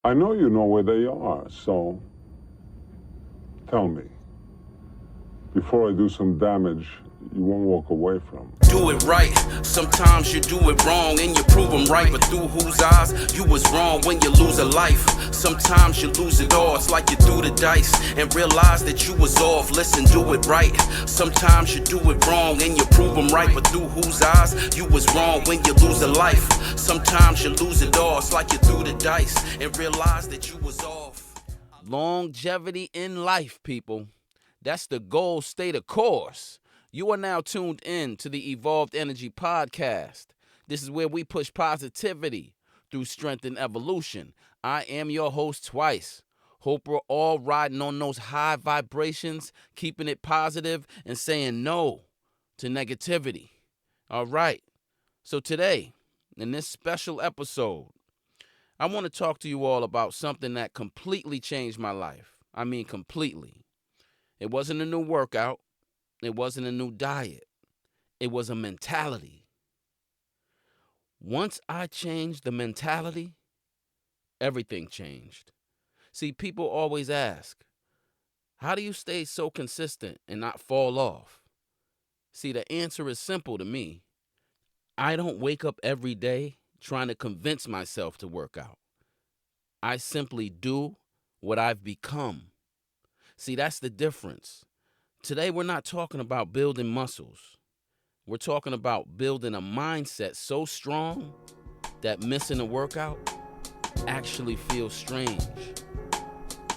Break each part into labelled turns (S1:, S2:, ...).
S1: I know you know where they are, so tell me, before I do some damage you won't walk away from.
S2: Do it right. Sometimes you do it wrong and you prove them right. But through whose eyes you was wrong when you lose a life? Sometimes you lose it all. It's like you threw the dice and realize that you was off. Listen, do it right. Sometimes you do it wrong and you prove them right. But through whose eyes you was wrong when you lose a life? Sometimes you lose it all. It's like you threw the dice and realize that you was off. Longevity in life, people. That's the goal. Stay the course. You are now tuned in to the Evolved Energy Podcast. This is where we push positivity through strength and evolution. I am your host twice. Hope we're all riding on those high vibrations, keeping it positive, and saying no to negativity. All right. So today, in this special episode, I want to talk to you all about something that completely changed my life. I mean, completely. It wasn't a new workout. It wasn't a new diet. It was a mentality. Once I changed the mentality, everything changed. See, people always ask, how do you stay so consistent and not fall off? See, the answer is simple to me. I don't wake up every day trying to convince myself to work out. I simply do what I've become. See, that's the difference. Today, we're not talking about building muscles. We're talking about building a mindset so strong that missing a workout actually feels strange.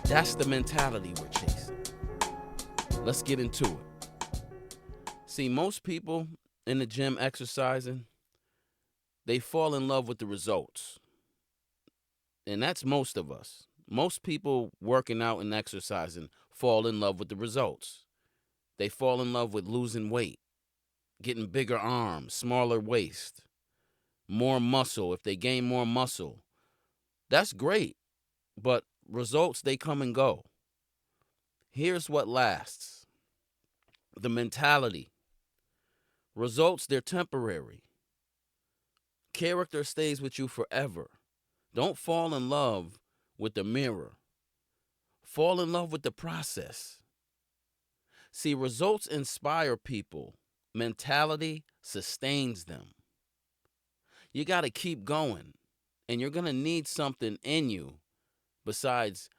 S2: That's the mentality we're chasing. Let's get into it. See, most people in the gym exercising, they fall in love with the results. And that's most of us. Most people working out and exercising fall in love with the results. They fall in love with losing weight, getting bigger arms, smaller waist, more muscle. If they gain more muscle, that's great. But results, they come and go. Here's what lasts: the mentality. Results, they're temporary. Character stays with you forever. Don't fall in love with the mirror. Fall in love with the process. See, results inspire people. Mentality sustains them. You got to keep going. And you're going to need something in you besides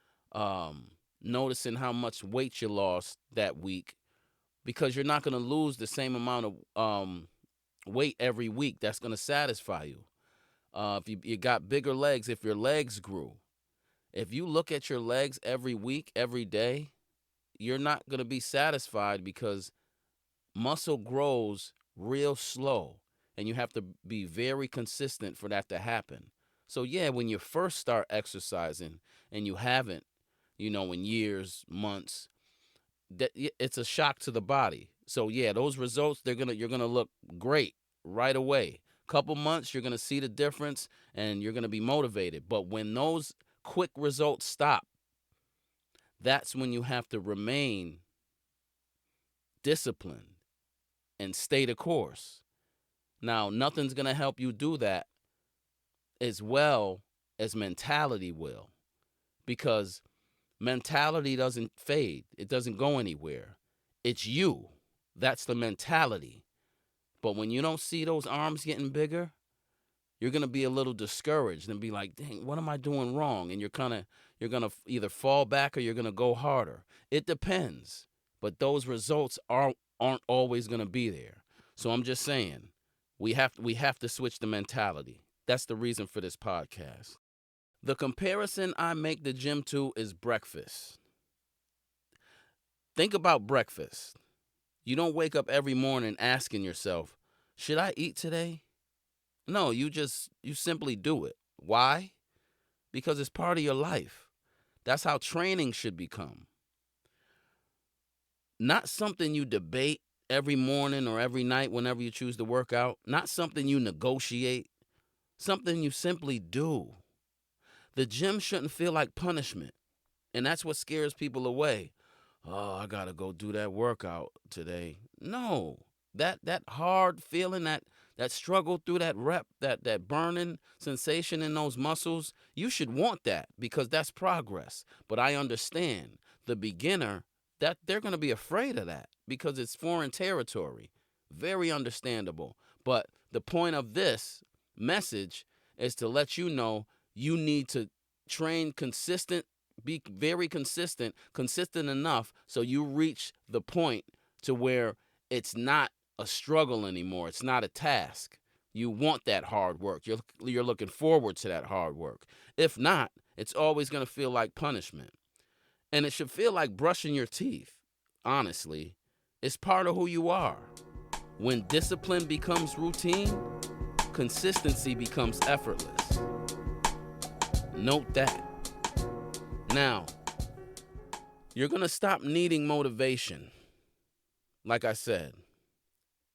S2: noticing how much weight you lost that week, because you're not going to lose the same amount of weight every week that's going to satisfy you. If you got bigger legs, if your legs grew, if you look at your legs every week, every day, you're not going to be satisfied, because muscle grows real slow and you have to be very consistent for that to happen. So yeah, when you first start exercising and you haven't, in years, months, that it's a shock to the body. So yeah, those results, you're gonna look great right away. Couple months, you're gonna see the difference and you're gonna be motivated. But when those quick results stop, that's when you have to remain disciplined and stay the course. Now, nothing's gonna help you do that as well as mentality will, because mentality doesn't fade. It doesn't go anywhere. It's you. That's the mentality. But when you don't see those arms getting bigger, you're going to be a little discouraged and be like, dang, what am I doing wrong? And you're going to either fall back or you're going to go harder. It depends. But those results aren't always going to be there. So I'm just saying, we have to switch the mentality. That's the reason for this podcast. The comparison I make the gym to is breakfast. Think about breakfast. You don't wake up every morning asking yourself, should I eat today? No, you simply do it. Why? Because it's part of your life. That's how training should become. Not something you debate every morning or every night whenever you choose to work out. Not something you negotiate. Something you simply do. The gym shouldn't feel like punishment. And that's what scares people away. Oh, I got to go do that workout today. No. That hard feeling, that struggle through that rep, that burning sensation in those muscles, you should want that because that's progress. But I understand the beginner, that they're going to be afraid of that because it's foreign territory. Very understandable. But the point of this message is to let you know you need to train consistent, be very consistent, consistent enough so you reach the point to where it's not a struggle anymore. It's not a task. You want that hard work. You're looking forward to that hard work. If not, it's always going to feel like punishment. And it should feel like brushing your teeth. Honestly, it's part of who you are. When discipline becomes routine, consistency becomes effortless. Note that. Now, you're going to stop needing motivation. Like I said,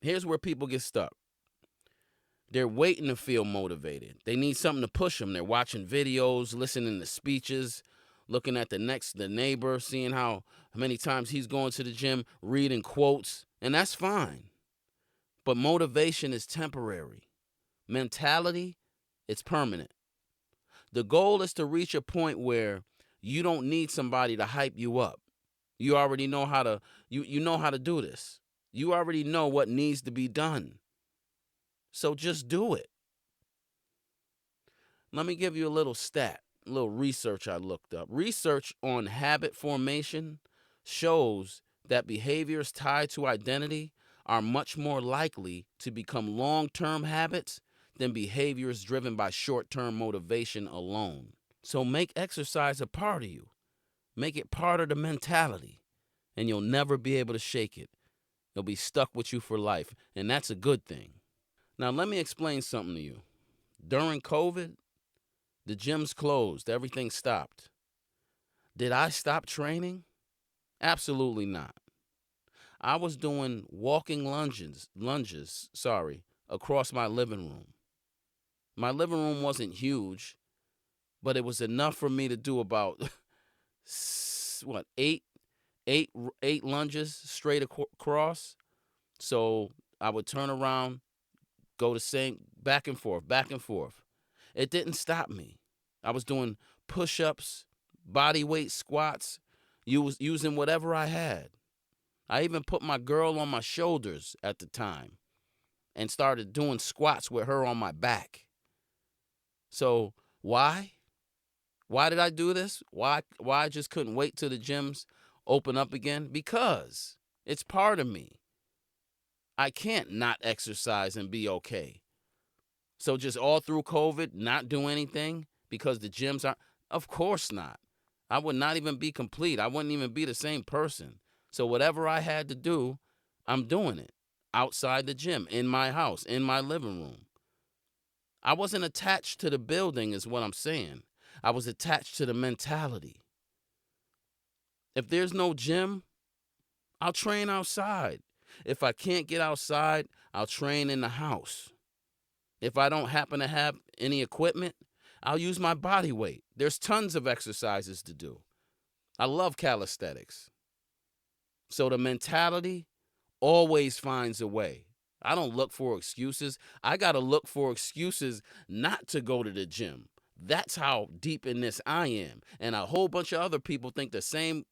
S2: here's where people get stuck. They're waiting to feel motivated. They need something to push them. They're watching videos, listening to speeches, looking at the neighbor, seeing how many times he's going to the gym, reading quotes, and that's fine. But motivation is temporary. Mentality, it's permanent. The goal is to reach a point where you don't need somebody to hype you up. You already know how to you know how to do this. You already know what needs to be done. So just do it. Let me give you a little stat, a little research I looked up. Research on habit formation shows that behaviors tied to identity are much more likely to become long-term habits than behaviors driven by short-term motivation alone. So make exercise a part of you. Make it part of the mentality, and you'll never be able to shake it. It'll be stuck with you for life, and that's a good thing. Now, let me explain something to you. During COVID, the gyms closed. Everything stopped. Did I stop training? Absolutely not. I was doing walking lunges, across my living room. My living room wasn't huge, but it was enough for me to do about eight lunges straight across. So I would turn around, go the same, back and forth, back and forth. It didn't stop me. I was doing push-ups, body weight squats, using whatever I had. I even put my girl on my shoulders at the time and started doing squats with her on my back. So why? Why did I do this? Why I just couldn't wait till the gyms open up again? Because it's part of me. I can't not exercise and be okay. So just all through COVID, not do anything because the gyms aren't? Of course not. I would not even be complete. I wouldn't even be the same person. So whatever I had to do, I'm doing it outside the gym, in my house, in my living room. I wasn't attached to the building is what I'm saying. I was attached to the mentality. If there's no gym, I'll train outside. If I can't get outside, I'll train in the house. If I don't happen to have any equipment, I'll use my body weight. There's tons of exercises to do. I love calisthenics. So the mentality always finds a way. I don't look for excuses. I got to look for excuses not to go to the gym. That's how deep in this I am. And a whole bunch of other people think the same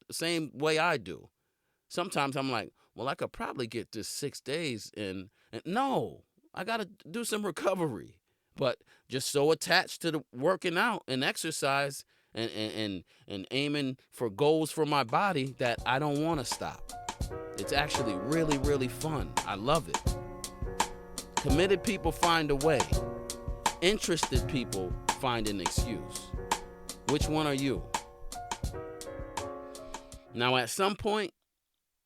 S2: way I do. Sometimes I'm like, well, I could probably get this 6 days in. And no, I got to do some recovery. But just so attached to the working out and exercise and aiming for goals for my body that I don't want to stop. It's actually really, really fun. I love it. Committed people find a way. Interested people find an excuse. Which one are you? Now, at some point,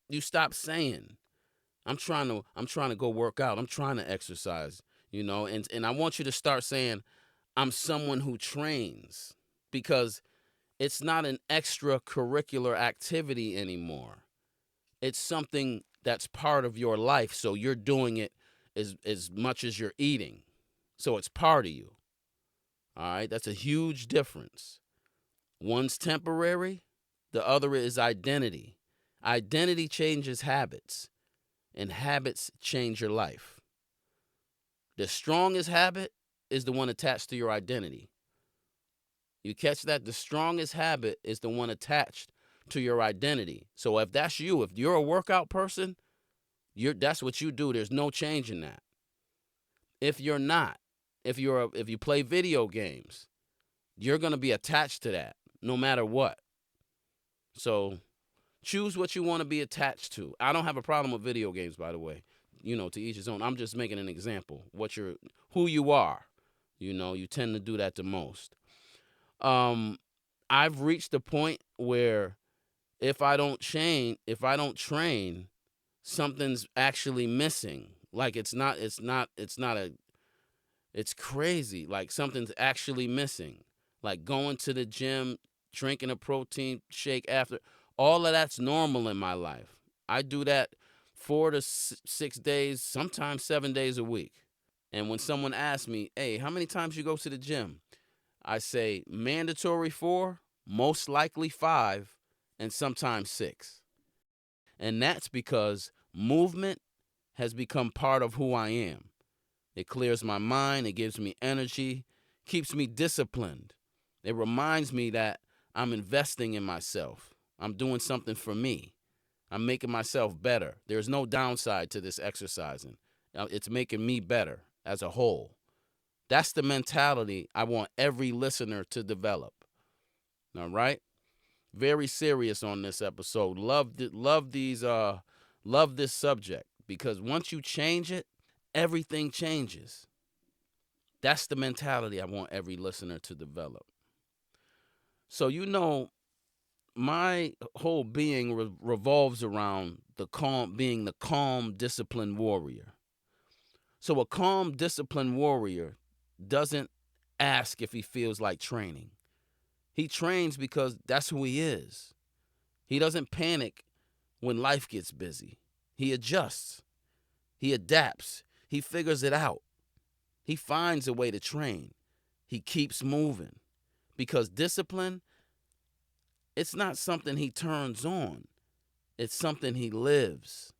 S2: you stop saying, I'm trying to go work out. I'm trying to exercise, and I want you to start saying, I'm someone who trains, because it's not an extracurricular activity anymore. It's something that's part of your life. So you're doing it as much as you're eating. So it's part of you. All right. That's a huge difference. One's temporary. The other is identity. Identity changes habits. and habits change your life. The strongest habit is the one attached to your identity. You catch that? The strongest habit is the one attached to your identity. So if that's you, if you're a workout person, that's what you do. There's no change in that. If you're not, if you play video games, you're going to be attached to that no matter what. So choose what you want to be attached to. I don't have a problem with video games, by the way. To each his own. I'm just making an example. Who you are. You tend to do that the most. I've reached the point where if I don't train, something's actually missing. Like it's crazy. Like something's actually missing. Like going to the gym, drinking a protein shake after. All of that's normal in my life. I do that 4 to 6 days, sometimes 7 days a week. And when someone asks me, hey, how many times you go to the gym? I say mandatory 4, most likely 5, and sometimes 6. And that's because movement has become part of who I am. It clears my mind. It gives me energy, keeps me disciplined. It reminds me that I'm investing in myself. I'm doing something for me. I'm making myself better. There's no downside to this exercising. It's making me better as a whole. That's the mentality I want every listener to develop. All right? Very serious on this episode. Love this subject, because once you change it, everything changes. That's the mentality I want every listener to develop. So my whole being revolves around being the calm, disciplined warrior. So a calm, disciplined warrior doesn't ask if he feels like training. He trains because that's who he is. He doesn't panic when life gets busy. He adjusts. He adapts. He figures it out. He finds a way to train. He keeps moving. Because discipline, it's not something he turns on. It's something he lives.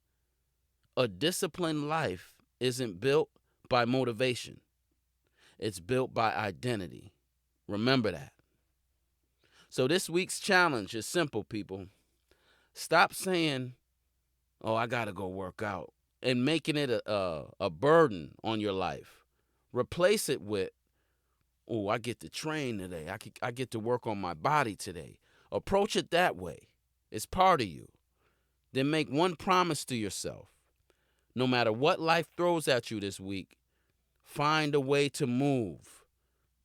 S2: A disciplined life isn't built by motivation. It's built by identity. Remember that. So this week's challenge is simple, people. Stop saying, oh, I got to go work out, and making it a burden on your life. Replace it with, oh, I get to train today. I get to work on my body today. Approach it that way. It's part of you. Then make one promise to yourself. No matter what life throws at you this week, find a way to move.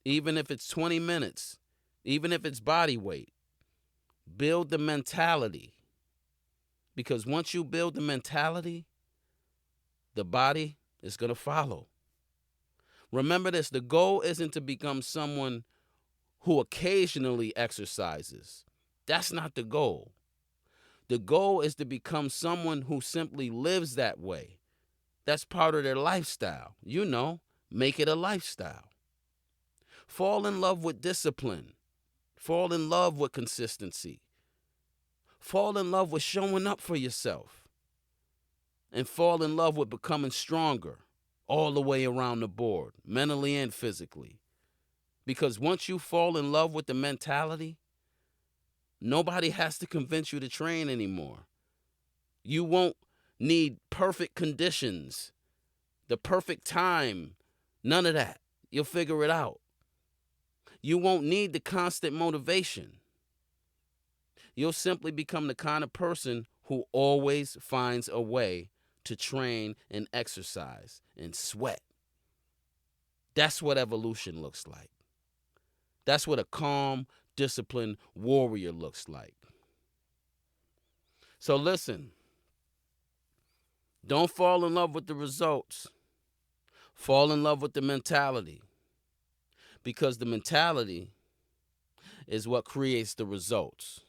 S2: Even if it's 20 minutes, even if it's body weight. Build the mentality. Because once you build the mentality, the body is going to follow. Remember this, the goal isn't to become someone who occasionally exercises. That's not the goal. The goal is to become someone who simply lives that way. That's part of their lifestyle. Make it a lifestyle. Fall in love with discipline. Fall in love with consistency. Fall in love with showing up for yourself. And fall in love with becoming stronger all the way around the board, mentally and physically. Because once you fall in love with the mentality, nobody has to convince you to train anymore. You won't need perfect conditions, the perfect time, none of that. You'll figure it out. You won't need the constant motivation. You'll simply become the kind of person who always finds a way to train and exercise and sweat. That's what evolution looks like. That's what a calm, disciplined warrior looks like. So listen, don't fall in love with the results. Fall in love with the mentality. Because the mentality is what creates the results.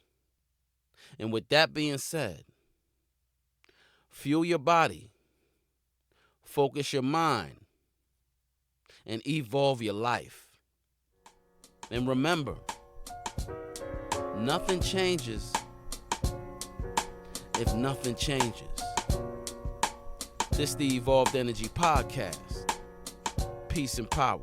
S2: And with that being said, fuel your body, focus your mind, and evolve your life. And remember, nothing changes if nothing changes. This the Evolved Energy Podcast. Peace and power.